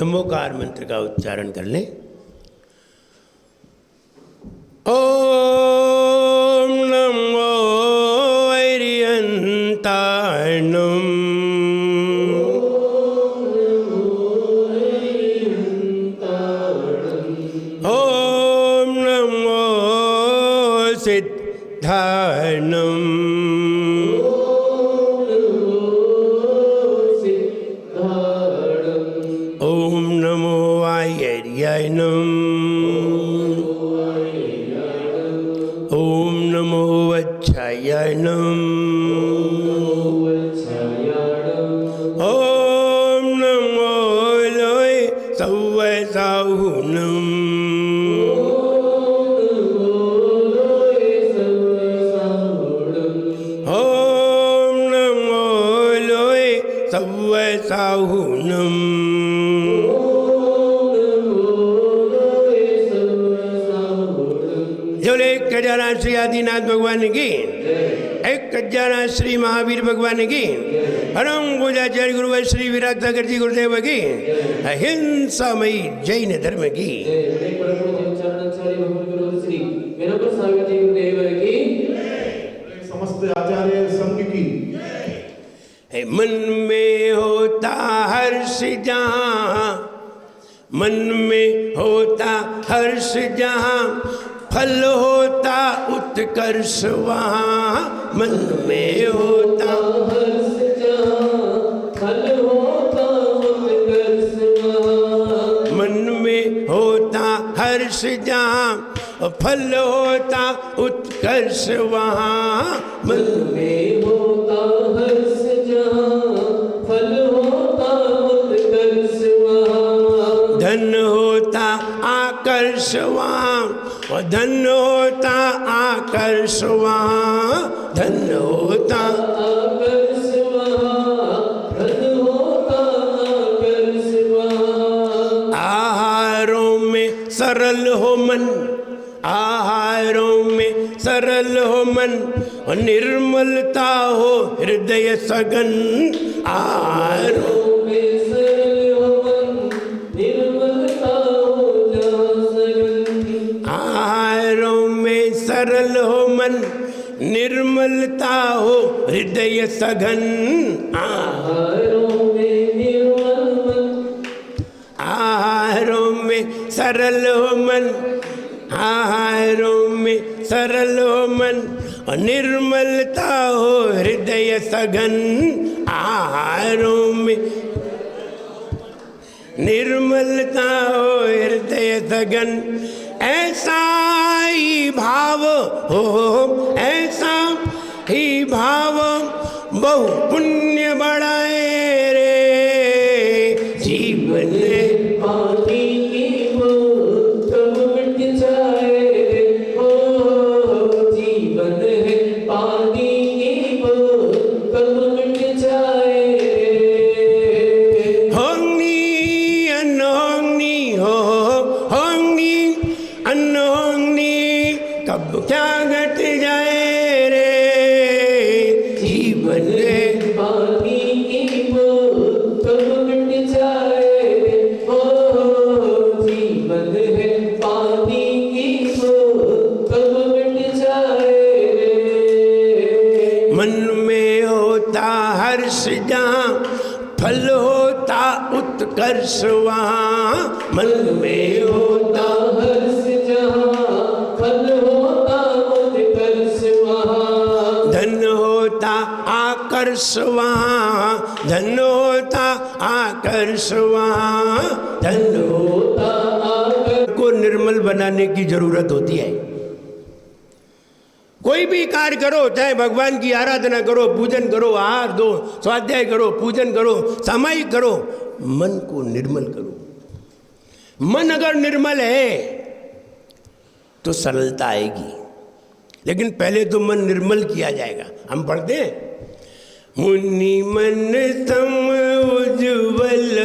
नमोकार मंत्र का उच्चारण कर लें। ओम नमो वैरियंताणम। ओम नमो सिद्धाणम। ओम नमो आयर्यायनम। ओम नमो वच्छायायनम। ओम नमो लोय सव्वसाहुनम। ओम नमो लोय सव्वसाहुनम। एक खजाना श्री आदिनाथ भगवान की, एक खजाना श्री महावीर भगवान की, परम पूज्याचार्य गुरु श्री विराट सागर जी गुरुदेव की, अहिंसामयी जैन धर्म की। समस्त आचार्य संघ की। मन में होता हर्ष जहाँ, मन में होता हर्ष जहाँ, फल होता उत्कर्ष वहाँ। मन में होता हर्ष जहाँ, फल होता उत्कर्ष वहाँ। मन में होता हर्ष जहाँ, फल होता उत्कर्ष वहाँ। मन में होता हर्ष जहाँ, फल होता उत्कर्ष वहाँ। धन होता आकर्ष वहाँ, धन होता आकर्ष वहाँ। धन होता आकर्ष वहाँ, धन होता आकर्ष वहाँ। आहारों में सरल हो मन, आहारों में सरल हो मन, और निर्मलता हो हृदय सघन। आहारों में सरल हो मन, निर्मलता हो सघन। आहारों में सरल हो मन, निर्मलता हो हृदय सघन। आहारों में निर्मल मन, आहारों में सरल हो मन, आहारों में सरल हो मन, और निर्मलता हो हृदय सघन। आहारों में निर्मलता हो हृदय सघन। ऐसा ही भाव हो, ऐसा ही भाव बहु पुण्य बढ़ाए रे। जीवन पानी की बूंद कब मिट जाए रे। ओ जीवन है पानी की बूंद कब मिट जाए रे। होंगी अनहोंगी हो, होंगी अनहोंगी कब क्या घट जाए रे। जीवन है पानी की बूंद कब मिट जाए रे। ओ जीवन है पानी की बूंद कब मिट जाए रे। मन में होता हर्ष जहाँ, फल होता उत्कर्ष वहाँ। मन में होता हर्ष जहाँ, फल होता उत्कर्ष वहाँ। धन होता आकर्ष वहाँ, धन होता आकर्ष वहाँ। धन होता आकर्ष को निर्मल बनाने की जरूरत होती है। कोई भी कार्य करो, चाहे भगवान की आराधना करो, पूजन करो, आहार दो, स्वाध्याय करो, पूजन करो, सामायिक करो, मन को निर्मल करो। मन अगर निर्मल है तो सरलता आएगी, लेकिन पहले तो मन निर्मल किया जाएगा। हम पढ़ते हैं, मुनि मन सम उज्ज्वल।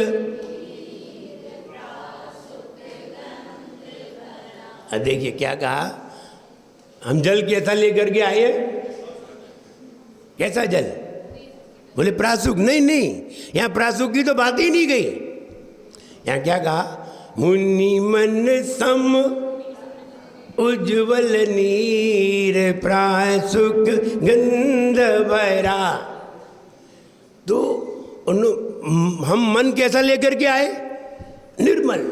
देखिए क्या कहा, हम जल कैसा लेकर के आए, कैसा जल, बोले प्रासुक, नहीं नहीं, यहाँ प्रासुक की तो बात ही नहीं गई। यहाँ क्या कहा? मुनि मन सम उज्ज्वल नीर प्रासुक गंध भरा। तो हम मन कैसा लेकर के आए? निर्मल।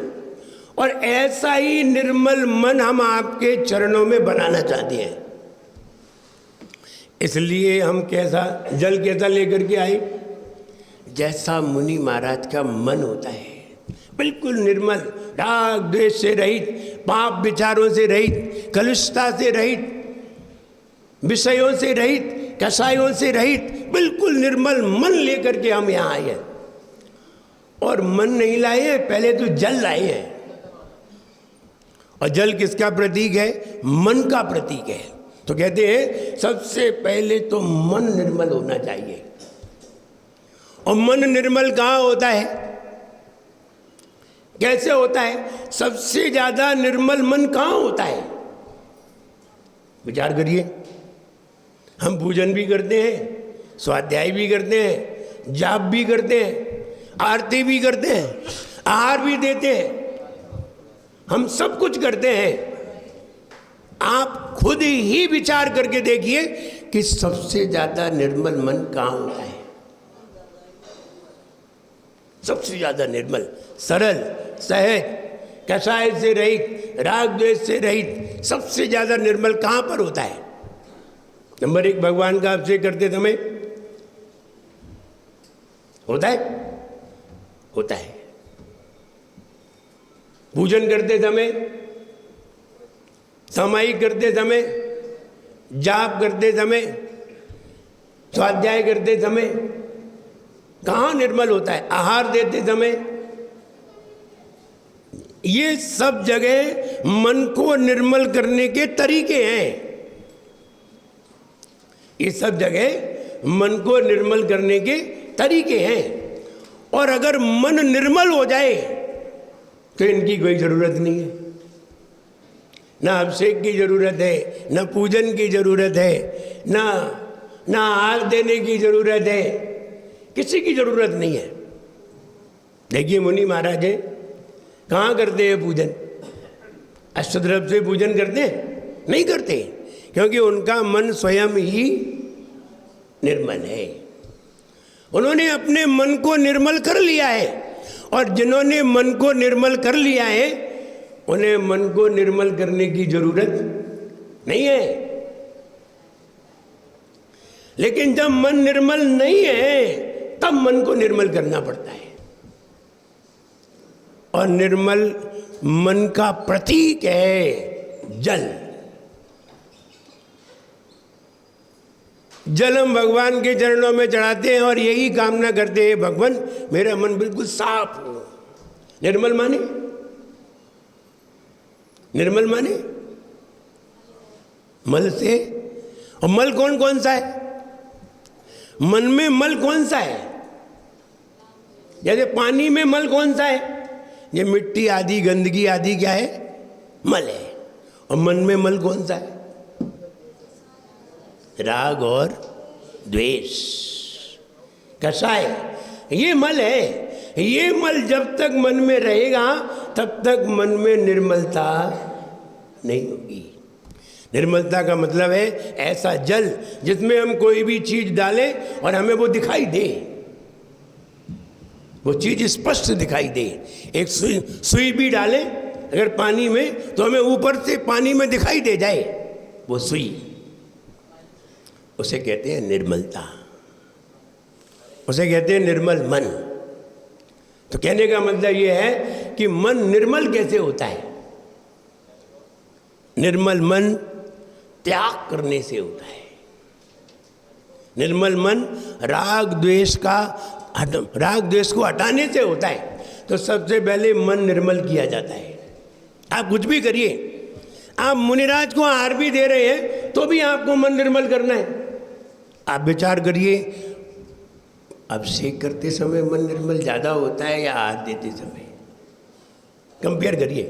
और ऐसा ही निर्मल मन हम आपके चरणों में बनाना चाहते हैं। इसलिए हम जल कैसा लेकर के आए? जैसा मुनि महाराज का मन होता है, बिल्कुल निर्मल, राग द्वेष से रहित, पाप विचारों से रहित, कलुषता से रहित, विषयों से रहित, कषायों से रहित, बिल्कुल निर्मल मन लेकर के हम यहाँ आए हैं। और मन नहीं लाए हैं, पहले तो जल लाए हैं। और जल किसका प्रतीक है? मन का प्रतीक है। तो कहते हैं सबसे पहले तो मन निर्मल होना चाहिए। और मन निर्मल कहाँ होता है? कैसे होता है? सबसे ज्यादा निर्मल मन कहाँ होता है? विचार करिए। हम पूजन भी करते हैं, स्वाध्याय भी करते हैं, जाप भी करते हैं, आरती भी करते हैं, आहार भी देते हैं, हम सब कुछ करते हैं। आप खुद ही विचार करके देखिए कि सबसे ज्यादा निर्मल मन कहाँ होता है? सबसे ज्यादा निर्मल, सरल, सहज, कषाय से रहित, राग द्वेष से रहित, सबसे ज्यादा निर्मल कहाँ पर होता है? नंबर 1 भगवान का अभिषेक करते समय होता है? होता है। पूजन करते समय, सामायिक करते समय, जाप करते समय, स्वाध्याय करते समय कहाँ निर्मल होता है? आहार देते समय। ये सब जगह मन को निर्मल करने के तरीके हैं। ये सब जगह मन को निर्मल करने के तरीके हैं। और अगर मन निर्मल हो जाए तो इनकी कोई जरूरत नहीं है। ना अभिषेक की जरूरत है, ना पूजन की जरूरत है, ना आग देने की जरूरत है, किसी की जरूरत नहीं है। देखिए मुनि महाराज है, कहाँ करते हैं पूजन? अष्टद्रव्य से पूजन करते हैं? नहीं करते, क्योंकि उनका मन स्वयं ही निर्मल है। उन्होंने अपने मन को निर्मल कर लिया है। और जिन्होंने मन को निर्मल कर लिया है, उन्हें मन को निर्मल करने की जरूरत नहीं है। लेकिन जब मन निर्मल नहीं है, तब मन को निर्मल करना पड़ता है। और निर्मल मन का प्रतीक है जल। जल हम भगवान के चरणों में चढ़ाते हैं और यही कामना करते हैं, भगवान मेरा मन बिल्कुल साफ हो। निर्मल माने? निर्मल माने मल से। और मल कौन कौन सा है? मन में मल कौन सा है? जैसे पानी में मल कौन सा है? ये मिट्टी आदि, गंदगी आदि क्या है? मल है। और मन में मल कौन सा है? राग और द्वेष, कषाय, ये मल है। ये मल जब तक मन में रहेगा तब तक मन में निर्मलता नहीं होगी। निर्मलता का मतलब है ऐसा जल जिसमें हम कोई भी चीज डालें और हमें वो दिखाई दे, वो चीज स्पष्ट दिखाई दे। एक सुई भी डालें अगर पानी में, तो हमें ऊपर से पानी में दिखाई दे जाए वो सुई, उसे कहते हैं निर्मलता, उसे कहते हैं निर्मल मन। तो कहने का मतलब यह है कि मन निर्मल कैसे होता है? निर्मल मन त्याग करने से होता है। निर्मल मन राग द्वेष को हटाने से होता है। तो सबसे पहले मन निर्मल किया जाता है। आप कुछ भी करिए, आप मुनिराज को आहार भी दे रहे हैं तो भी आपको मन निर्मल करना है। आप विचार करिए, अभिषेक करते समय मन निर्मल ज़्यादा होता है या आहार देते समय? कंपेयर करिए,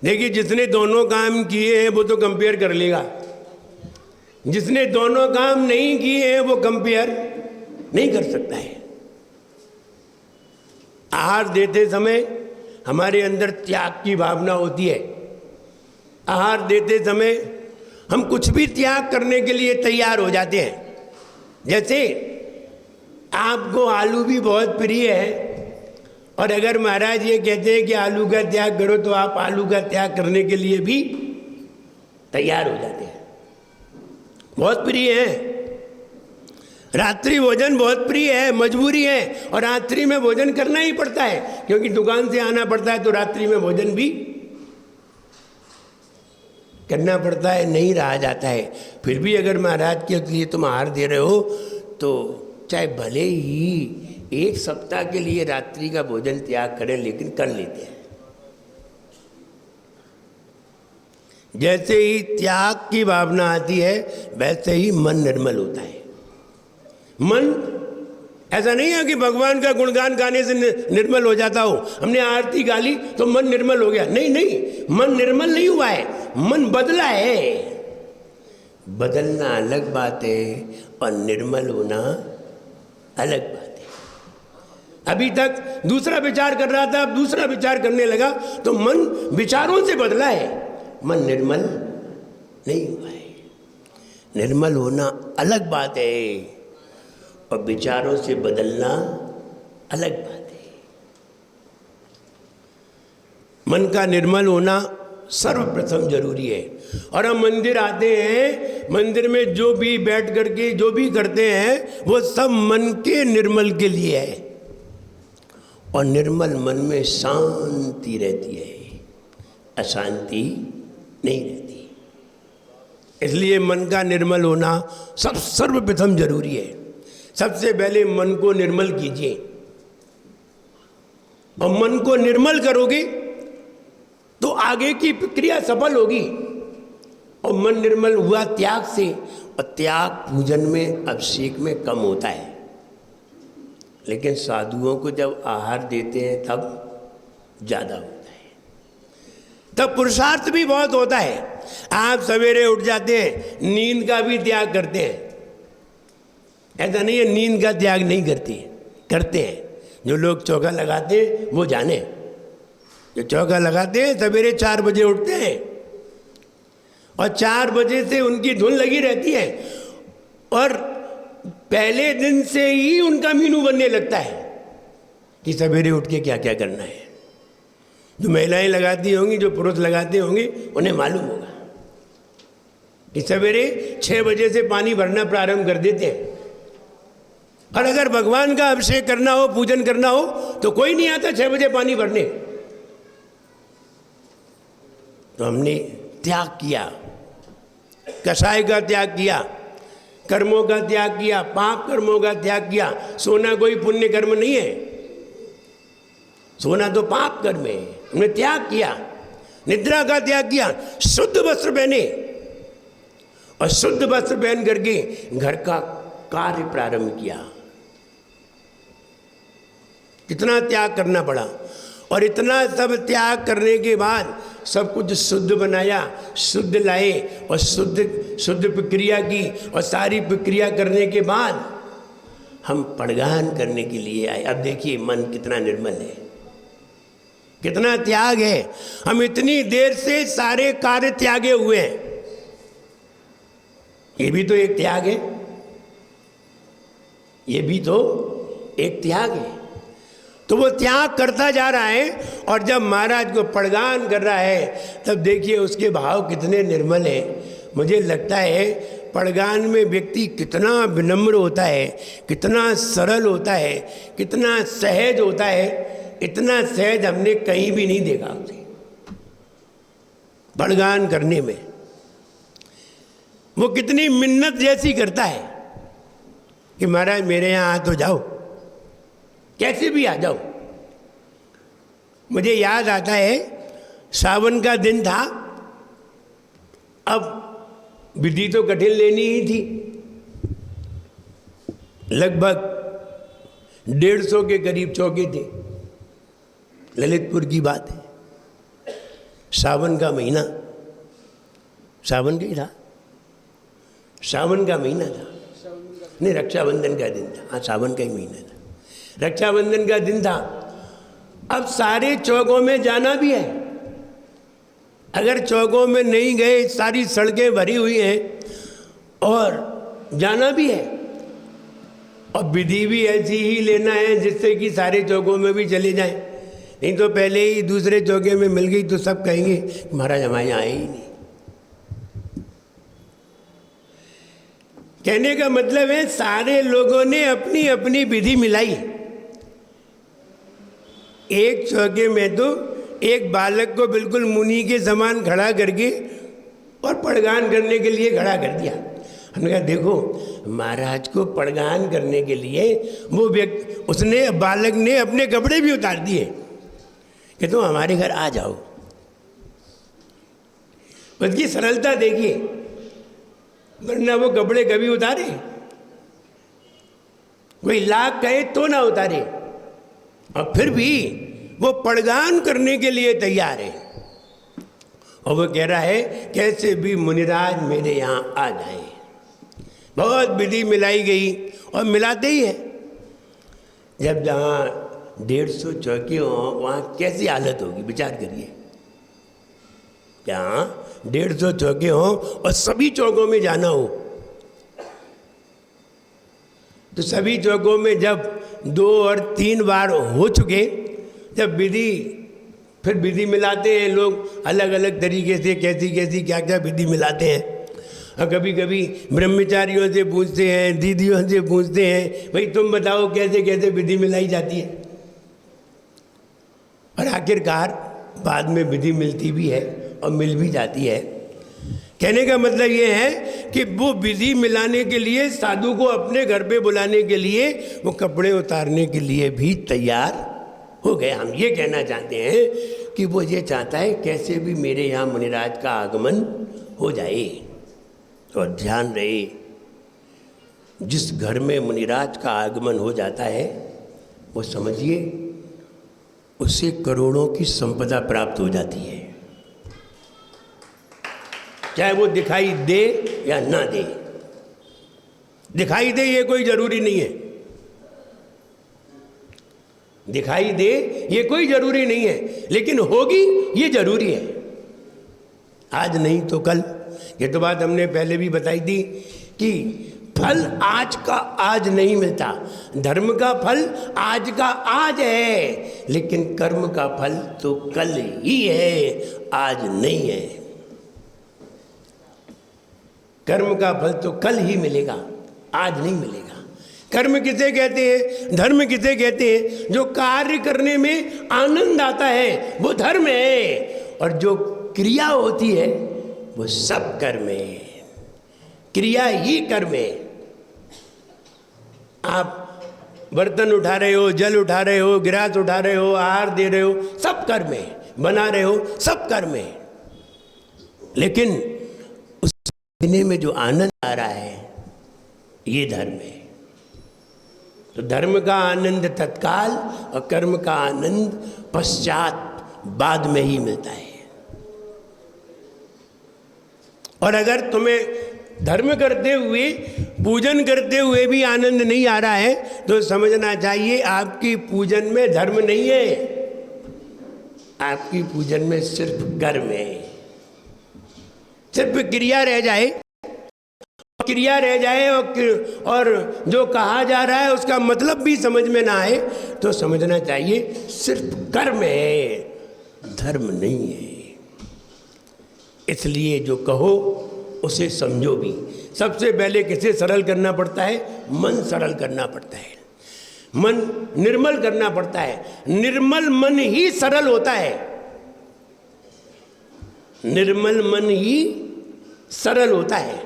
देखिए जिसने दोनों काम किए हैं वो तो कंपेयर कर लेगा, जिसने दोनों काम नहीं किए हैं वो कंपेयर नहीं कर सकता है। आहार देते समय हमारे अंदर त्याग की भावना होती है। आहार देते समय हम कुछ भी त्याग करने के लिए तैयार हो जाते हैं। जैसे आपको आलू भी बहुत प्रिय है और अगर महाराज ये कहते हैं कि आलू का त्याग करो तो आप आलू का त्याग करने के लिए भी तैयार हो जाते हैं। बहुत प्रिय है। रात्रि भोजन बहुत प्रिय है, मजबूरी है और रात्रि में भोजन करना ही पड़ता है क्योंकि दुकान से आना पड़ता है तो रात्रि में भोजन भी करना पड़ता है, नहीं रहा जाता है। फिर भी अगर महाराज के लिए तुम आहार दे रहे हो तो चाहे भले ही एक सप्ताह के लिए रात्रि का भोजन त्याग करें लेकिन कर लेते हैं। जैसे ही त्याग की भावना आती है वैसे ही मन निर्मल होता है। मन ऐसा नहीं है कि भगवान का गुणगान गाने से निर्मल हो जाता हो, हमने आरती गा ली तो मन निर्मल हो गया। नहीं नहीं, मन निर्मल नहीं हुआ है, मन बदला है। बदलना अलग बात है और निर्मल होना अलग बात है। अभी तक दूसरा विचार कर रहा था, अब दूसरा विचार करने लगा तो मन विचारों से बदला है, मन निर्मल नहीं हुआ है। निर्मल होना अलग बात है और विचारों से बदलना अलग बात है। मन का निर्मल होना सर्वप्रथम जरूरी है। और हम मंदिर आते हैं, मंदिर में जो भी बैठ करके जो भी करते हैं वो सब मन के निर्मल के लिए है और निर्मल मन में शांति रहती है, अशांति नहीं रहती। इसलिए मन का निर्मल होना सर्वप्रथम जरूरी है। सबसे पहले मन को निर्मल कीजिए और मन को निर्मल करोगे तो आगे की प्रक्रिया सफल होगी। और मन निर्मल हुआ त्याग से, और त्याग पूजन में अभिषेक में कम होता है, लेकिन साधुओं को जब आहार देते हैं तब ज़्यादा होता है, तब पुरुषार्थ भी बहुत होता है। आप सवेरे उठ जाते हैं, नींद का भी त्याग करते हैं। ऐसा नहीं है नींद का त्याग नहीं करते हैं। जो लोग चौका लगाते हैं वो जाने, जो चौका लगाते हैं सवेरे 4 बजे उठते हैं और 4 बजे से उनकी धुन लगी रहती है और पहले दिन से ही उनका मीनू बनने लगता है कि सवेरे उठ के क्या क्या करना है। जो महिलाएं लगाती होंगी, जो पुरुष लगाते होंगे, उन्हें मालूम होगा कि सवेरे 6 बजे से पानी भरना प्रारंभ कर देते हैं। और अगर भगवान का अभिषेक करना हो, पूजन करना हो तो कोई नहीं आता 6 बजे पानी भरने। तो हमने त्याग किया, कषाय का त्याग किया, कर्मों का त्याग किया, पाप कर्मों का त्याग किया। सोना कोई पुण्य कर्म नहीं है, सोना तो पाप कर्म है, हमने त्याग किया। निद्रा का त्याग किया, शुद्ध वस्त्र पहने और शुद्ध वस्त्र पहन करके घर का कार्य प्रारंभ किया। कितना त्याग करना पड़ा और इतना सब त्याग करने के बाद सब कुछ शुद्ध बनाया, शुद्ध लाए और शुद्ध प्रक्रिया की और सारी प्रक्रिया करने के बाद हम पड़गान करने के लिए आए। अब देखिए मन कितना निर्मल है, कितना त्याग है। हम इतनी देर से सारे कार्य त्यागे हुए हैं, ये भी तो एक त्याग है, ये भी तो एक त्याग है। तो वो त्याग करता जा रहा है और जब महाराज को पड़गान कर रहा है तब देखिए उसके भाव कितने निर्मल हैं। मुझे लगता है पड़गान में व्यक्ति कितना विनम्र होता है, कितना सरल होता है, कितना सहज होता है। इतना सहज हमने कहीं भी नहीं देखा उसे पड़गान करने में। वो कितनी मिन्नत जैसी करता है कि महाराज मेरे यहाँ आ तो जाओ, कैसे भी आ जाओ। मुझे याद आता है सावन का दिन था, अब विधि तो कठिन लेनी ही थी। लगभग 150 के करीब चौके थे, ललितपुर की बात है। सावन का महीना, सावन का ही था, सावन का महीना था। नहीं, रक्षाबंधन का दिन था। हाँ, सावन का ही महीना था, रक्षाबंधन का दिन था। अब सारे चौकों में जाना भी है, अगर चौकों में नहीं गए, सारी सड़कें भरी हुई हैं और जाना भी है, और विधि भी ऐसी ही लेना है जिससे कि सारे चौकों में भी चले जाएं। नहीं तो पहले ही दूसरे चौके में मिल गई तो सब कहेंगे महाराज हमारे यहाँ आए ही नहीं। कहने का मतलब है सारे लोगों ने अपनी अपनी विधि मिलाई। एक चौके में तो एक बालक को बिल्कुल मुनि के समान खड़ा करके और पड़गान करने के लिए खड़ा कर दिया। हमने कहा देखो, महाराज को पड़गान करने के लिए वो व्यक्ति, उसने, बालक ने अपने कपड़े भी उतार दिए कि तुम हमारे घर आ जाओ। उसकी सरलता देखिए, वरना वो कपड़े कभी उतारे? कोई लाख कहे तो ना उतारे, और फिर भी वो पड़गान करने के लिए तैयार है। और वो कह रहा है कैसे भी मुनिराज मेरे यहाँ आ जाए। बहुत विधि मिलाई गई और मिलाते ही है। जब जहाँ 150 चौकी हो वहाँ कैसी हालत होगी, विचार करिए। जहाँ 150 चौके हो और सभी चौकों में जाना हो, तो सभी चौकों में जब 2 और 3 बार हो चुके, जब विधि, फिर विधि मिलाते हैं लोग अलग अलग तरीके से, कैसी कैसी क्या क्या विधि मिलाते हैं। और कभी कभी ब्रह्मचारियों से पूछते हैं, दीदियों से पूछते हैं, भाई तुम बताओ कैसे कैसे विधि मिलाई जाती है। और आखिरकार बाद में विधि मिलती भी है और मिल भी जाती है। कहने का मतलब ये है कि वो विधि मिलाने के लिए, साधु को अपने घर पे बुलाने के लिए, वो कपड़े उतारने के लिए भी तैयार हो गए। हम ये कहना चाहते हैं कि वो ये चाहता है कैसे भी मेरे यहाँ मुनिराज का आगमन हो जाए। और ध्यान रहे, जिस घर में मुनिराज का आगमन हो जाता है वो समझिए उसे करोड़ों की संपदा प्राप्त हो जाती है, चाहे वो दिखाई दे या ना दे। दिखाई दे ये कोई जरूरी नहीं है, दिखाई दे ये कोई जरूरी नहीं है, लेकिन होगी ये जरूरी है। आज नहीं तो कल। ये तो बात हमने पहले भी बताई थी कि फल आज का आज नहीं मिलता। धर्म का फल आज का आज है, लेकिन कर्म का फल तो कल ही है, आज नहीं है। कर्म का फल तो कल ही मिलेगा, आज नहीं मिलेगा। कर्म किसे कहते हैं, धर्म किसे कहते हैं? जो कार्य करने में आनंद आता है वो धर्म है, और जो क्रिया होती है वो सब कर्म है। क्रिया ही कर्म है। आप बर्तन उठा रहे हो, जल उठा रहे हो, गिलास उठा रहे हो, आहार दे रहे हो, सब कर्म है। बना रहे हो, सब कर्म है। लेकिन उस देने में जो आनंद आ रहा है ये धर्म है। तो धर्म का आनंद तत्काल और कर्म का आनंद पश्चात, बाद में ही मिलता है। और अगर तुम्हें धर्म करते हुए, पूजन करते हुए भी आनंद नहीं आ रहा है तो समझना चाहिए आपकी पूजन में धर्म नहीं है, आपकी पूजन में सिर्फ कर्म है। सिर्फ क्रिया रह जाए, क्रिया रह जाए और जो कहा जा रहा है उसका मतलब भी समझ में ना आए तो समझना चाहिए सिर्फ कर्म है, धर्म नहीं है। इसलिए जो कहो उसे समझो भी। सबसे पहले किसे सरल करना पड़ता है? मन सरल करना पड़ता है, मन निर्मल करना पड़ता है। निर्मल मन ही सरल होता है, निर्मल मन ही सरल होता है।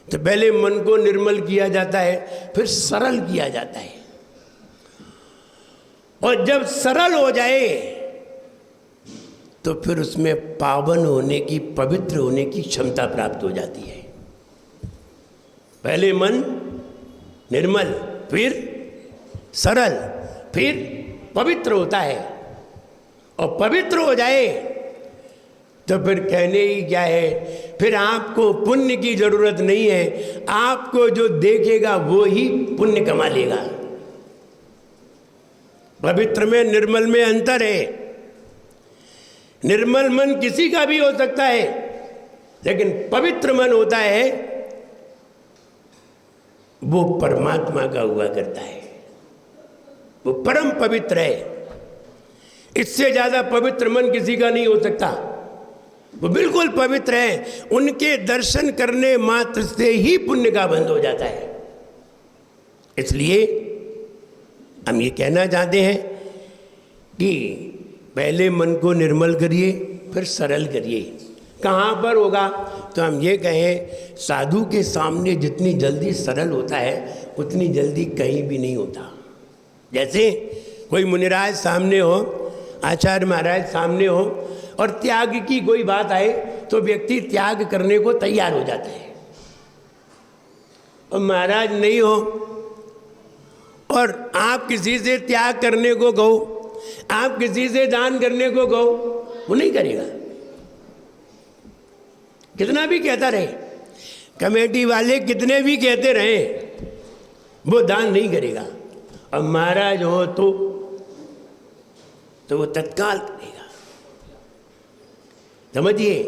तो पहले मन को निर्मल किया जाता है, फिर सरल किया जाता है। और जब सरल हो जाए तो फिर उसमें पावन होने की, पवित्र होने की क्षमता प्राप्त हो जाती है। पहले मन निर्मल, फिर सरल, फिर पवित्र होता है। और पवित्र हो जाए तो फिर कहने ही क्या है, फिर आपको पुण्य की जरूरत नहीं है, आपको जो देखेगा वो ही पुण्य कमा लेगा। पवित्र में निर्मल में अंतर है। निर्मल मन किसी का भी हो सकता है, लेकिन पवित्र मन होता है वो परमात्मा का हुआ करता है, वो परम पवित्र है। इससे ज्यादा पवित्र मन किसी का नहीं हो सकता। वो बिल्कुल पवित्र है, उनके दर्शन करने मात्र से ही पुण्य का बंध हो जाता है। इसलिए हम ये कहना चाहते हैं कि पहले मन को निर्मल करिए, फिर सरल करिए। कहाँ पर होगा? तो हम ये कहें, साधु के सामने जितनी जल्दी सरल होता है उतनी जल्दी कहीं भी नहीं होता। जैसे कोई मुनिराज सामने हो, आचार्य महाराज सामने हो, और त्याग की कोई बात आए तो व्यक्ति त्याग करने को तैयार हो जाता है। और महाराज नहीं हो और आप किसी से त्याग करने को कहो, आप किसी से दान करने को कहो, वो नहीं करेगा। कितना भी कहता रहे, कमेटी वाले कितने भी कहते रहे, वो दान नहीं करेगा। और महाराज हो तो वो तत्काल करेगा। समझिए,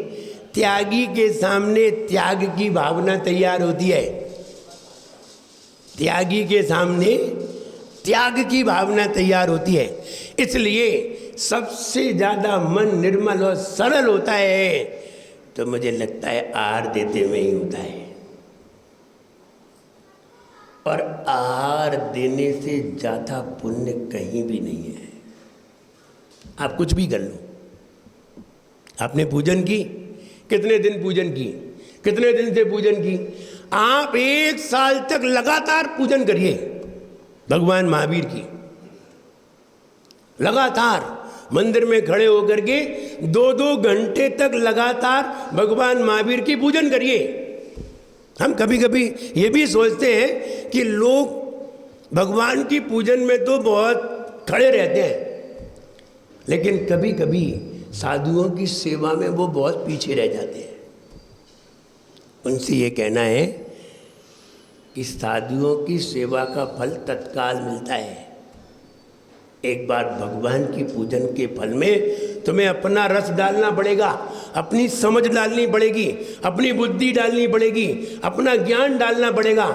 त्यागी के सामने त्याग की भावना तैयार होती है। त्यागी के सामने त्याग की भावना तैयार होती है। इसलिए सबसे ज्यादा मन निर्मल और सरल होता है तो मुझे लगता है आहार देते में ही होता है। और आहार देने से ज्यादा पुण्य कहीं भी नहीं है। आप कुछ भी कर लो, आपने पूजन की, कितने दिन पूजन की, कितने दिन से पूजन की, आप 1 साल तक लगातार पूजन करिए भगवान महावीर की। लगातार मंदिर में खड़े होकर के 2-2 घंटे तक लगातार भगवान महावीर की पूजन करिए। हम कभी कभी ये भी सोचते हैं कि लोग भगवान की पूजन में तो बहुत खड़े रहते हैं, लेकिन कभी कभी साधुओं की सेवा में वो बहुत पीछे रह जाते हैं। उनसे ये कहना है कि साधुओं की सेवा का फल तत्काल मिलता है। एक बार भगवान की पूजन के फल में तुम्हें अपना रस डालना पड़ेगा, अपनी समझ डालनी पड़ेगी, अपनी बुद्धि डालनी पड़ेगी, अपना ज्ञान डालना पड़ेगा,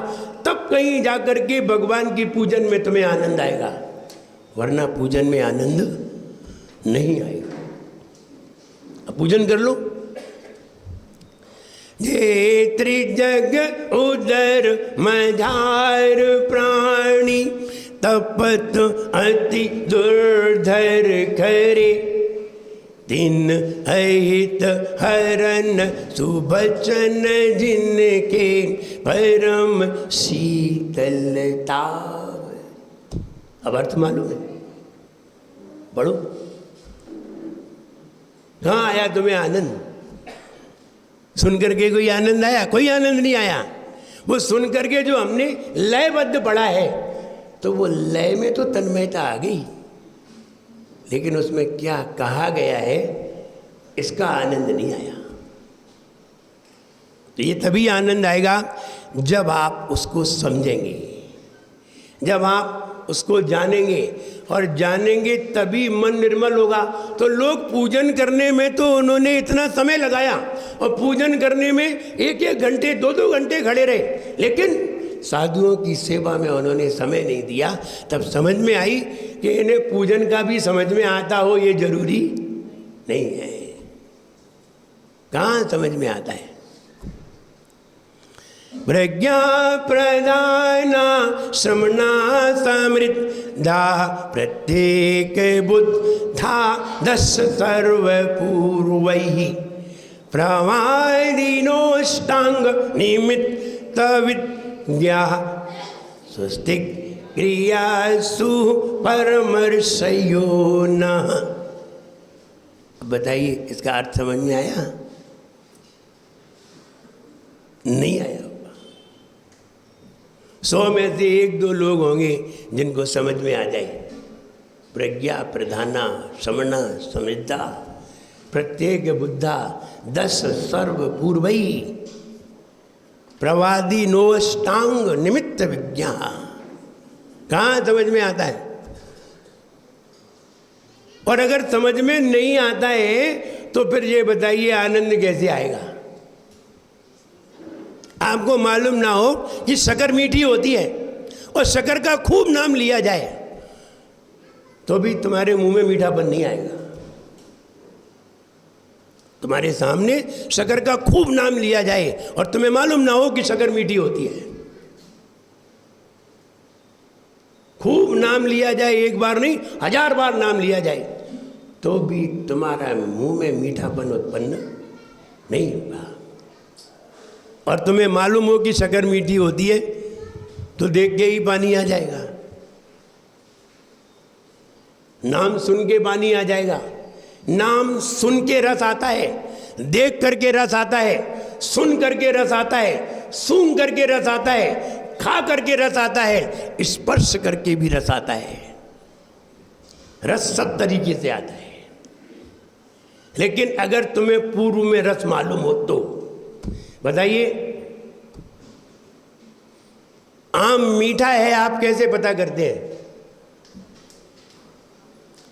तब कहीं जाकर के भगवान की पूजन में तुम्हें आनंद आएगा, वरना पूजन में आनंद नहीं आएगा। अब पूजन कर लो। जे त्रिजग उदर मझार प्राणी, तपत अति दुर्धर करे, दिन अहित हरन सुबचन जिनके, परम शीतलता। अब अर्थ मालूम है? पढ़ो। कहाँ आया तुम्हें आनंद? सुन करके कोई आनंद आया? कोई आनंद नहीं आया। वो सुन करके जो हमने लयबद्ध पढ़ा है, तो वो लय में तो तन्मयता आ गई, लेकिन उसमें क्या कहा गया है इसका आनंद नहीं आया। तो ये तभी आनंद आएगा जब आप उसको समझेंगे, जब आप उसको जानेंगे, और जानेंगे तभी मन निर्मल होगा। तो लोग पूजन करने में तो उन्होंने इतना समय लगाया, और पूजन करने में 1-1 घंटे 2-2 घंटे खड़े रहे, लेकिन साधुओं की सेवा में उन्होंने समय नहीं दिया। तब समझ में आई कि इन्हें पूजन का भी समझ में आता हो ये जरूरी नहीं है। कहाँ समझ में आता है? प्रज्ञा प्रदाना श्रमणा समृद्धा, प्रत्येक बुद्धा 10 सर्वपूर्वैः, प्रवादिनोष्टांग निमित्त विद्या, स्वस्तिक क्रियासु परमर्षयो नः। बताइए, इसका अर्थ समझ में आया? नहीं आया। 100 में से 1-2 लोग होंगे जिनको समझ में आ जाए। प्रज्ञा प्रधाना समणा समृद्धा, प्रत्येक बुद्धा 10 सर्व पूर्वई प्रवादी नोष्टांग निमित्त विज्ञा। कहाँ समझ में आता है? और अगर समझ में नहीं आता है तो फिर ये बताइए आनंद कैसे आएगा? आपको मालूम ना हो कि शक्कर मीठी होती है और शक्कर का खूब नाम लिया जाए तो भी तुम्हारे मुंह में मीठापन नहीं आएगा। तुम्हारे सामने शक्कर का खूब नाम लिया जाए और तुम्हें मालूम ना हो कि शक्कर मीठी होती है। खूब नाम लिया जाए, एक बार नहीं 1000 बार नाम लिया जाए तो भी तुम्हारा मुंह में मीठापन उत्पन्न नहीं होगा। और तुम्हें मालूम हो कि शक्कर मीठी होती है तो देख के ही पानी आ जाएगा, नाम सुन के पानी आ जाएगा। नाम सुन के रस आता है, देख करके रस आता है, सुन करके रस आता है, सूंघ करके रस आता है, खा करके रस आता है, स्पर्श करके भी रस आता है। रस सब तरीके से आता है। लेकिन अगर तुम्हें पूर्व में रस मालूम हो तो बताइए, आम मीठा है आप कैसे पता करते हैं?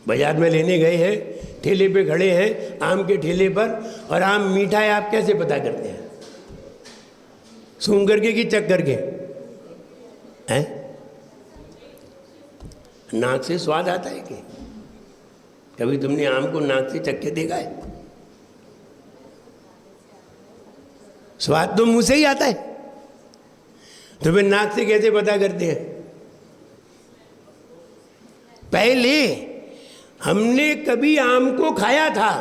बाजार में लेने गए हैं, ठेले पे खड़े हैं आम के ठेले पर और आम मीठा है आप कैसे पता करते हैं? सूंघ करके कि चख करके? हैं? नाक से स्वाद आता है कि कभी तुमने आम को नाक से चख के देखा है? स्वाद तो मुंह से ही आता है, तो फिर नाक से कैसे पता करते हैं? पहले हमने कभी आम को खाया था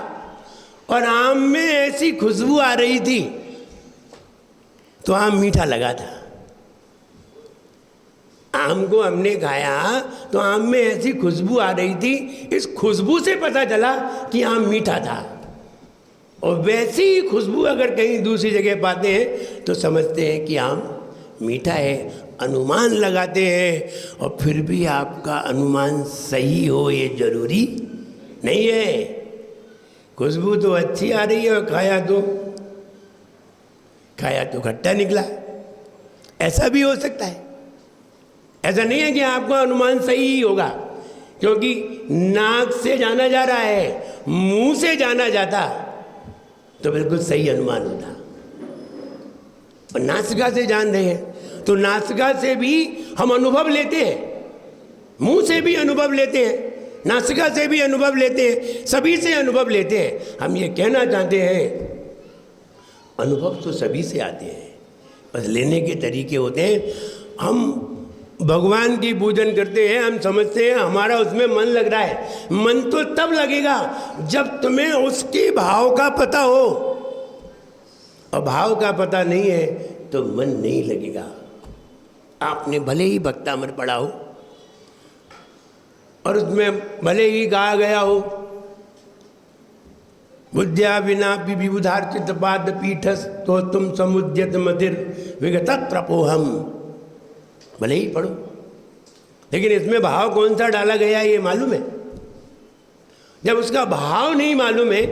और आम में ऐसी खुशबू आ रही थी तो आम मीठा लगा था। आम को हमने खाया तो आम में ऐसी खुशबू आ रही थी, इस खुशबू से पता चला कि आम मीठा था। और वैसी ही खुशबू अगर कहीं दूसरी जगह पाते हैं तो समझते हैं कि आम मीठा है, अनुमान लगाते हैं। और फिर भी आपका अनुमान सही हो ये जरूरी नहीं है। खुशबू तो अच्छी आ रही है और खाया तो खट्टा निकला, ऐसा भी हो सकता है। ऐसा नहीं है कि आपका अनुमान सही ही होगा, क्योंकि नाक से जाना जा रहा है, मुंह से जाना जाता तो बिल्कुल सही अनुमान होता। और नासिका से जान रहे हैं तो नासिका से भी हम अनुभव लेते हैं, मुंह से भी अनुभव लेते हैं, नासिका से भी अनुभव लेते हैं, सभी से अनुभव लेते हैं। हम ये कहना चाहते हैं अनुभव तो सभी से आते हैं, बस लेने के तरीके होते हैं। हम भगवान की पूजन करते हैं, हम समझते हैं हमारा उसमें मन लग रहा है। मन तो तब लगेगा जब तुम्हें उसके भाव का पता हो, और भाव का पता नहीं है तो मन नहीं लगेगा। आपने भले ही भक्तामृत पढ़ा हो और उसमें भले ही कहा गया हो बुद्ध्या विना विबुधार्चित पाद पीठस तो तुम समुद्यत मधिर विगत प्रपोहम, भले ही पढ़ो, लेकिन इसमें भाव कौन सा डाला गया ये मालूम है? जब उसका भाव नहीं मालूम है,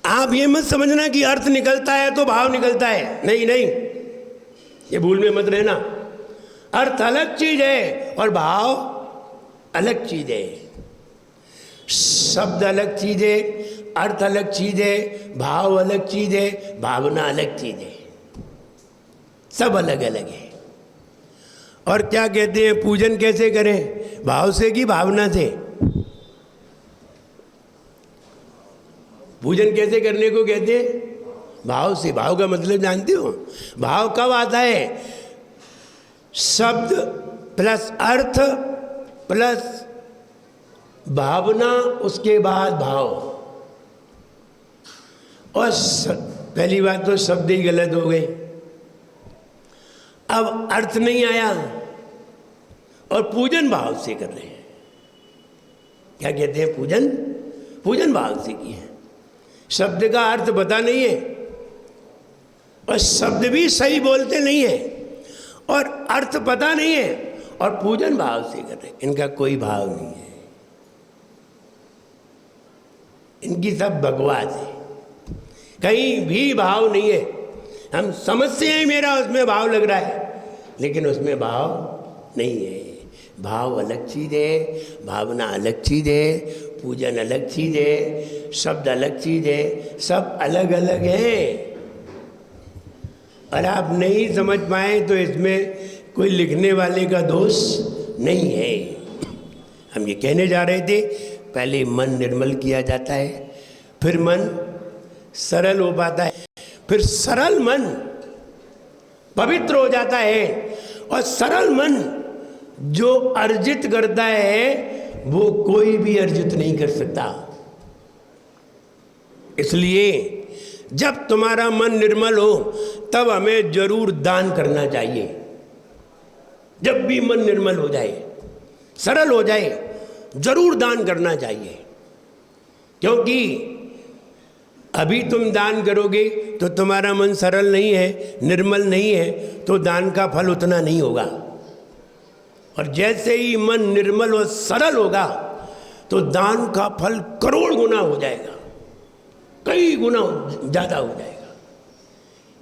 आप ये मत समझना कि अर्थ निकलता है तो भाव निकलता है। नहीं नहीं, ये भूल में मत रहना। अर्थ अलग चीज है और भाव अलग चीज है। शब्द अलग चीज है, अर्थ अलग चीज है, भाव अलग चीज है, भावना अलग चीज है, सब अलग अलग है। और क्या कहते हैं, पूजन कैसे करें? भाव से कि भावना से? पूजन कैसे करने को कहते हैं? भाव से। भाव का मतलब जानते हो? भाव कब आता है? शब्द प्लस अर्थ प्लस भावना, उसके बाद भाव। और पहली बात तो शब्द ही गलत हो गए, अब अर्थ नहीं आया और पूजन भाव से कर रहे हैं। क्या कहते हैं? पूजन भाव से किए। शब्द का अर्थ पता नहीं है और शब्द भी सही बोलते नहीं है और अर्थ पता नहीं है और पूजन भाव से कर रहे हैं। इनका कोई भाव नहीं है। इनकी सब बकवास है, कहीं भी भाव नहीं है। हम समझते हैं मेरा उसमें भाव लग रहा है, लेकिन उसमें भाव नहीं है। भाव अलग चीज़ है, भावना अलग चीज़ है, पूजन अलग चीज़ है, शब्द अलग चीज़ है, सब अलग अलग है। और आप नहीं समझ पाए तो इसमें कोई लिखने वाले का दोष नहीं है। हम ये कहने जा रहे थे, पहले मन निर्मल किया जाता है, फिर मन सरल हो पाता है, फिर सरल मन पवित्र हो जाता है, और सरल मन जो अर्जित करता है वो कोई भी अर्जित नहीं कर सकता। इसलिए जब तुम्हारा मन निर्मल हो तब हमें जरूर दान करना चाहिए। जब भी मन निर्मल हो जाए, सरल हो जाए, जरूर दान करना चाहिए। क्योंकि अभी तुम दान करोगे तो तुम्हारा मन सरल नहीं है, निर्मल नहीं है, तो दान का फल उतना नहीं होगा। और जैसे ही मन निर्मल और सरल होगा तो दान का फल करोड़ गुना हो जाएगा, कई गुना ज़्यादा हो जाएगा।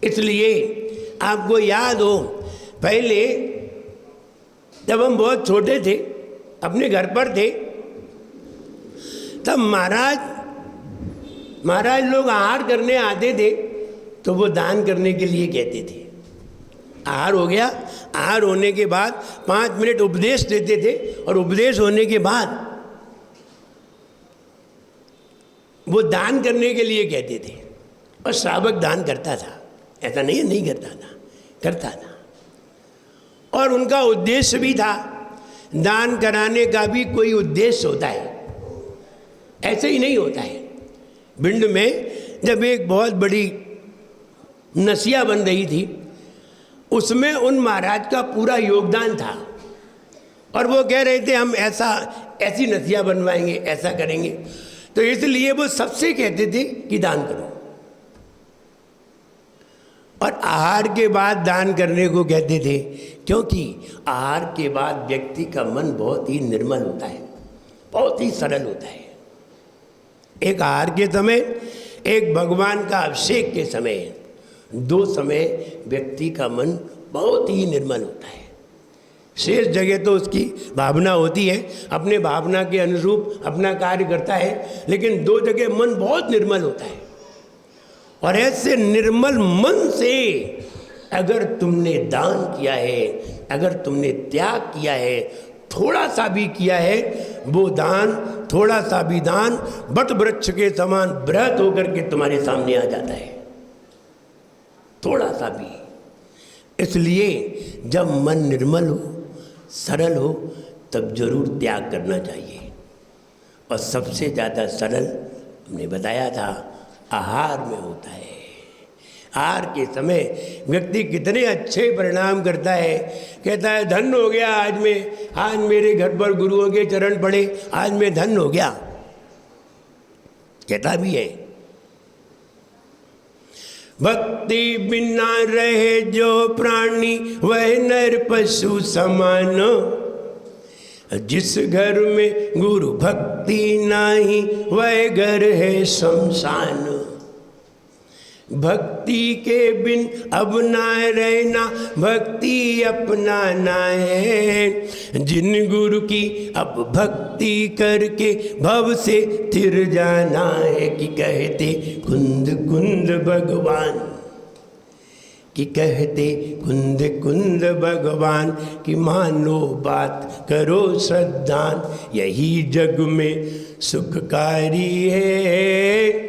इसलिए आपको याद हो, पहले जब हम बहुत छोटे थे, अपने घर पर थे, तब महाराज लोग आहार करने आते थे तो वो दान करने के लिए कहते थे। आहार हो गया, आहार होने के बाद 5 मिनट उपदेश देते थे, और उपदेश होने के बाद वो दान करने के लिए कहते थे। और श्रावक दान करता था, ऐसा नहीं करता था, करता था। और उनका उद्देश्य भी था, दान कराने का भी कोई उद्देश्य होता है, ऐसे ही नहीं होता है। भिंड में जब एक बहुत बड़ी नसिया बन रही थी, उसमें उन महाराज का पूरा योगदान था, और वो कह रहे थे हम ऐसी नसिया बनवाएंगे, ऐसा करेंगे। तो इसलिए वो सबसे कहते थे कि दान करो, और आहार के बाद दान करने को कहते थे, क्योंकि आहार के बाद व्यक्ति का मन बहुत ही निर्मल होता है, बहुत ही सरल होता है। एक आहार के समय, एक भगवान का अभिषेक के समय, 2 समय व्यक्ति का मन बहुत ही निर्मल होता है। शेष जगह तो उसकी भावना होती है, अपने भावना के अनुरूप अपना कार्य करता है, लेकिन 2 जगह मन बहुत निर्मल होता है। और ऐसे निर्मल मन से अगर तुमने दान किया है, अगर तुमने त्याग किया है, थोड़ा सा भी किया है, वो दान, थोड़ा सा भी दान बट वृक्ष के समान बृहत होकर के तुम्हारे सामने आ जाता है, थोड़ा सा भी। इसलिए जब मन निर्मल हो, सरल हो, तब जरूर त्याग करना चाहिए। और सबसे ज़्यादा सरल हमने बताया था आहार में होता है। आहार के समय व्यक्ति कितने अच्छे परिणाम करता है, कहता है धन्य हो गया आज मेरे घर पर गुरुओं के चरण पड़े, आज मैं धन्य हो गया, कहता भी है। भक्ति बिना रहे जो प्राणी वह नर पशु समान, जिस घर में गुरु भक्ति नाही वह घर है शमशान। भक्ति के बिन अब ना रहना, भक्ति अपना ना है। जिन गुरु की अब भक्ति करके भव से तिर जाना है, कि कहते कुंद कुंद भगवान, कि कहते कुंद कुंद भगवान, कि मानो बात करो श्रद्धान, यही जग में सुखकारी है।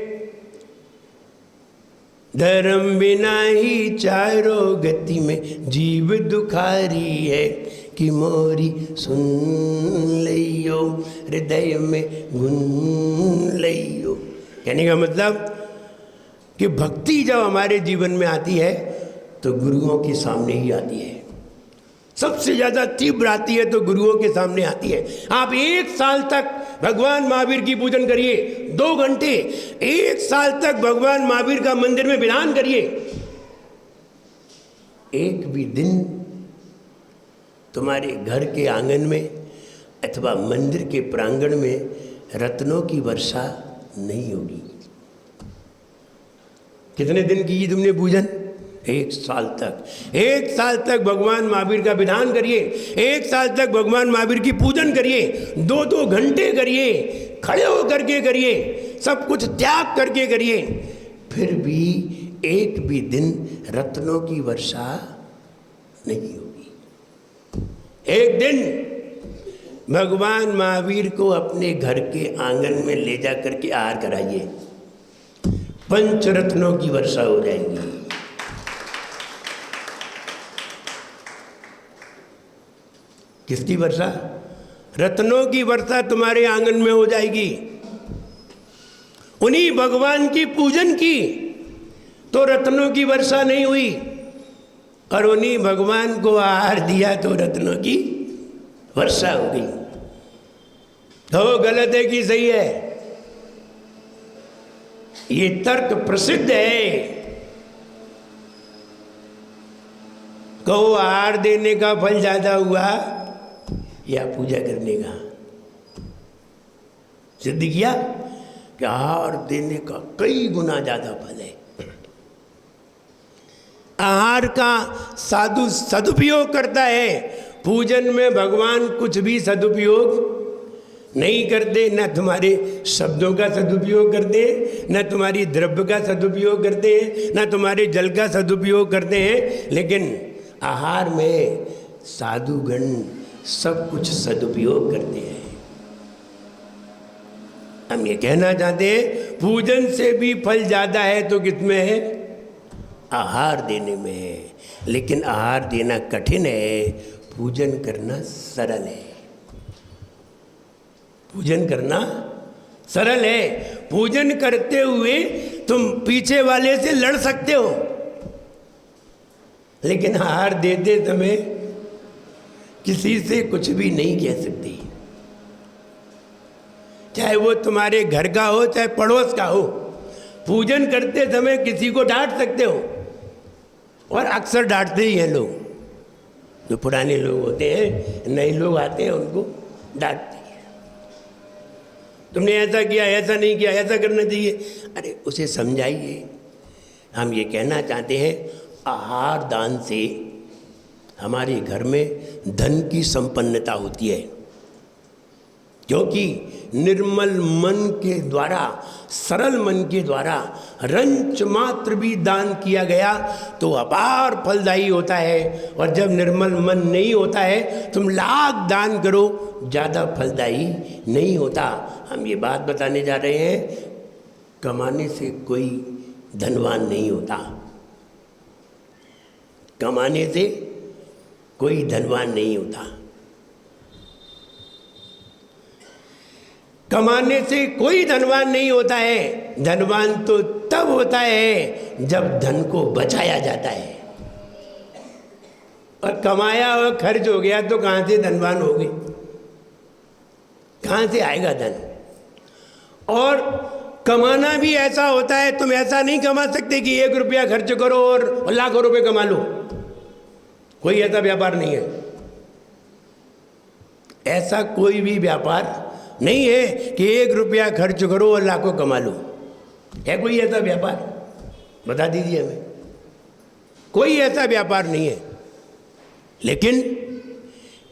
धर्म बिना ही चारों गति में जीव दुखारी है, कि मोरी सुन लियो हृदय में गुन लियो। कहने का मतलब कि भक्ति जब हमारे जीवन में आती है तो गुरुओं के सामने ही आती है, सबसे ज़्यादा तीव्र आती है तो गुरुओं के सामने आती है। आप 1 साल तक भगवान महावीर की पूजन करिए, 2 घंटे 1 साल तक भगवान महावीर का मंदिर में विधान करिए, एक भी दिन तुम्हारे घर के आंगन में अथवा मंदिर के प्रांगण में रत्नों की वर्षा नहीं होगी। कितने दिन की तुमने पूजन? 1 साल तक। 1 साल तक भगवान महावीर का विधान करिए, 1 साल तक भगवान महावीर की पूजन करिए, 2-2 घंटे करिए, खड़े होकर के करिए, सब कुछ त्याग करके करिए, फिर भी एक भी दिन रत्नों की वर्षा नहीं होगी। एक दिन भगवान महावीर को अपने घर के आंगन में ले जा करके आहार कराइए, पंचरत्नों की वर्षा हो जाएगी। किसकी वर्षा? रत्नों की वर्षा तुम्हारे आंगन में हो जाएगी। उन्हीं भगवान की पूजन की तो रत्नों की वर्षा नहीं हुई, और उन्हीं भगवान को आहार दिया तो रत्नों की वर्षा हो गई। तो गलत है कि सही है? ये तर्क प्रसिद्ध है। कहो आहार देने का फल ज्यादा हुआ या पूजा करने का? सिद्ध किया कि आहार देने का कई गुना ज्यादा फल है। आहार का साधु सदुपयोग करता है, पूजन में भगवान कुछ भी सदुपयोग नहीं करते। न तुम्हारे शब्दों का सदुपयोग करते हैं, न तुम्हारी द्रव्य का सदुपयोग करते हैं, न तुम्हारे जल का सदुपयोग करते हैं, लेकिन आहार में साधुगण सब कुछ सदुपयोग करते हैं। हम ये कहना चाहते हैं पूजन से भी फल ज़्यादा है तो किसमें है? आहार देने में है। लेकिन आहार देना कठिन है, पूजन करना सरल है। पूजन करना सरल है। पूजन करते हुए तुम पीछे वाले से लड़ सकते हो, लेकिन आहार देते समय किसी से कुछ भी नहीं कह सकती, चाहे वो तुम्हारे घर का हो चाहे पड़ोस का हो। पूजन करते समय किसी को डांट सकते हो, और अक्सर डांटते ही हैं लोग। जो पुराने लोग होते हैं, नए लोग आते हैं, उनको डांटते हैं, तुमने ऐसा किया, ऐसा नहीं किया, ऐसा करना चाहिए। अरे उसे समझाइए। हम ये कहना चाहते हैं आहार दान से हमारे घर में धन की संपन्नता होती है, क्योंकि निर्मल मन के द्वारा, सरल मन के द्वारा रंच मात्र भी दान किया गया तो अपार फलदायी होता है। और जब निर्मल मन नहीं होता है, तुम लाख दान करो, ज़्यादा फलदायी नहीं होता। हम ये बात बताने जा रहे हैं, कमाने से कोई धनवान नहीं होता, कमाने से कोई धनवान नहीं होता। कमाने से कोई धनवान नहीं होता है। धनवान तो तब होता है जब धन को बचाया जाता है, और कमाया हुआ खर्च हो गया तो कहाँ से धनवान होगे? कहाँ से आएगा धन? और कमाना भी ऐसा होता है, तुम ऐसा नहीं कमा सकते कि 1 रुपया खर्च करो और लाखों रुपए कमा लो। कोई ऐसा व्यापार नहीं है। ऐसा कोई भी व्यापार नहीं है कि 1 रुपया खर्च करो और लाखों कमा लो। है कोई ऐसा व्यापार? बता दीजिए हमें। कोई ऐसा व्यापार नहीं है। लेकिन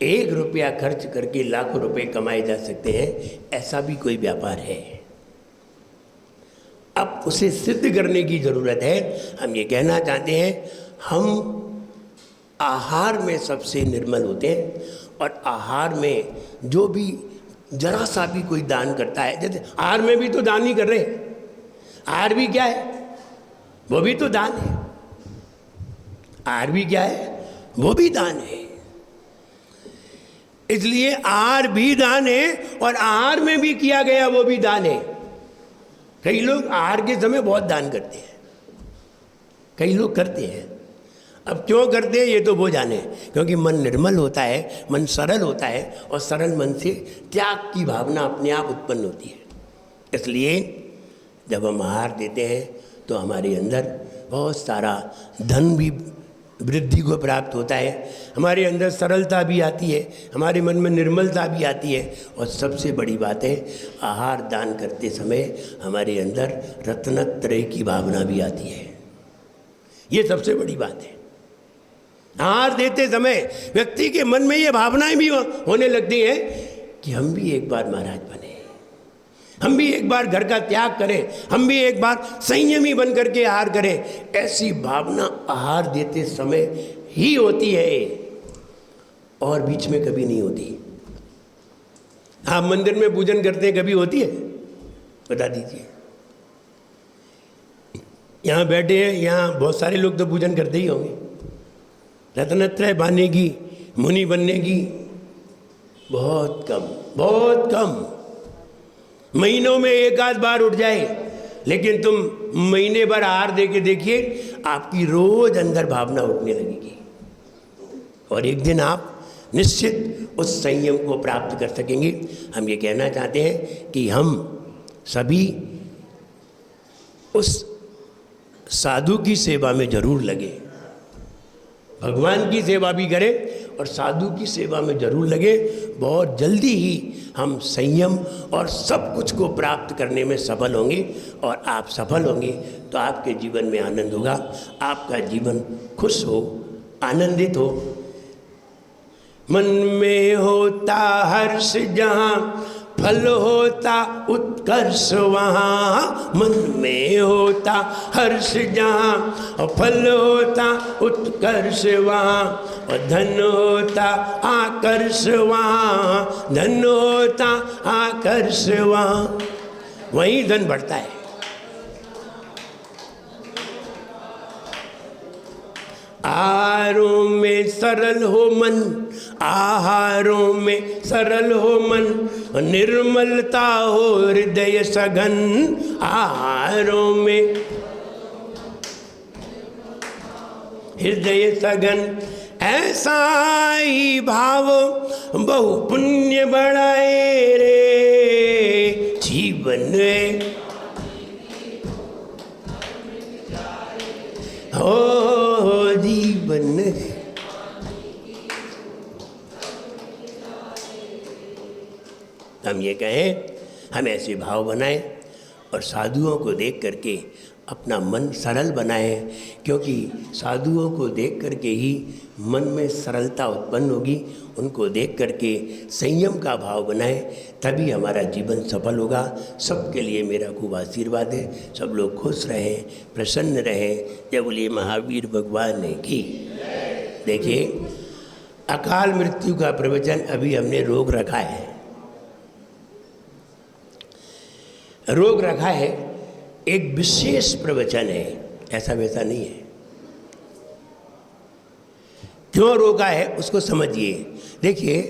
1 रुपया खर्च करके लाखों रुपए कमाए जा सकते हैं, ऐसा भी कोई व्यापार है। अब उसे सिद्ध करने की ज़रूरत है। हम ये कहना चाहते हैं, हम आहार में सबसे निर्मल होते हैं, और आहार में जो भी जरा सा भी कोई दान करता है, जैसे आहार में भी तो दान ही कर रहे हैं। आहार भी क्या है? वो भी तो दान है। आहार भी क्या है? वो भी दान है। इसलिए आहार भी दान है, और आहार में भी किया गया वो भी दान है। कई लोग आहार के समय बहुत दान करते हैं, कई लोग करते हैं। अब क्यों करते हैं ये तो वो जाने, क्योंकि मन निर्मल होता है, मन सरल होता है, और सरल मन से त्याग की भावना अपने आप उत्पन्न होती है। इसलिए जब हम आहार देते हैं तो हमारे अंदर बहुत सारा धन भी वृद्धि को प्राप्त होता है, हमारे अंदर सरलता भी आती है, हमारे मन में निर्मलता भी आती है, और सबसे बड़ी बात है आहार दान करते समय हमारे अंदर रत्नत्रय की भावना भी आती है। ये सबसे बड़ी बात है। आहार देते समय व्यक्ति के मन में ये भावनाएं भी होने लगती हैं कि हम भी एक बार महाराज बने, हम भी एक बार घर का त्याग करें, हम भी एक बार संयमी बन करके आहार करें। ऐसी भावना आहार देते समय ही होती है और बीच में कभी नहीं होती। आप मंदिर में पूजन करते हैं, कभी होती है? बता दीजिए। यहाँ बैठे हैं, यहाँ बहुत सारे लोग तो पूजन करते ही होंगे। रत्नत्रय पाने की, मुनि बनने की बहुत कम, बहुत कम। महीनों में एक आध बार उठ जाए, लेकिन तुम महीने भर आहार दे के देखिए, आपकी रोज अंदर भावना उठने लगेगी और एक दिन आप निश्चित उस संयम को प्राप्त कर सकेंगे। हम ये कहना चाहते हैं कि हम सभी उस साधु की सेवा में जरूर लगे, भगवान की सेवा भी करें और साधु की सेवा में जरूर लगे। बहुत जल्दी ही हम संयम और सब कुछ को प्राप्त करने में सफल होंगे, और आप सफल होंगे तो आपके जीवन में आनंद होगा, आपका जीवन खुश हो, आनंदित हो। मन में होता हर्ष जहाँ, फल होता उत्कर्ष वहाँ। मन में होता हर्ष जहाँ और फल होता उत्कर्ष वहाँ, और धन होता आकर्ष वहाँ, धन होता आकर्ष वहाँ। वहीं धन बढ़ता है। आहारों में सरल हो मन, आहारों में सरल हो मन, निर्मलता हो हृदय सघन। आहारों में हृदय सघन, ऐसा ही भाव बहु पुण्य बढ़ाए रे जीवन में। हो जीवन हम ये कहें, हम ऐसे भाव बनाएं और साधुओं को देख करके अपना मन सरल बनाएं, क्योंकि साधुओं को देख करके ही मन में सरलता उत्पन्न होगी। उनको देख करके संयम का भाव बनाएं, तभी हमारा जीवन सफल होगा। सबके लिए मेरा खूब आशीर्वाद है। सब लोग खुश रहें, प्रसन्न रहें। जय बोलिए महावीर भगवान की। देखिए, अकाल मृत्यु का प्रवचन अभी हमने रोक रखा है, रोक रखा है। एक विशेष प्रवचन है, ऐसा वैसा नहीं है। क्यों रोका है उसको समझिए। देखिए,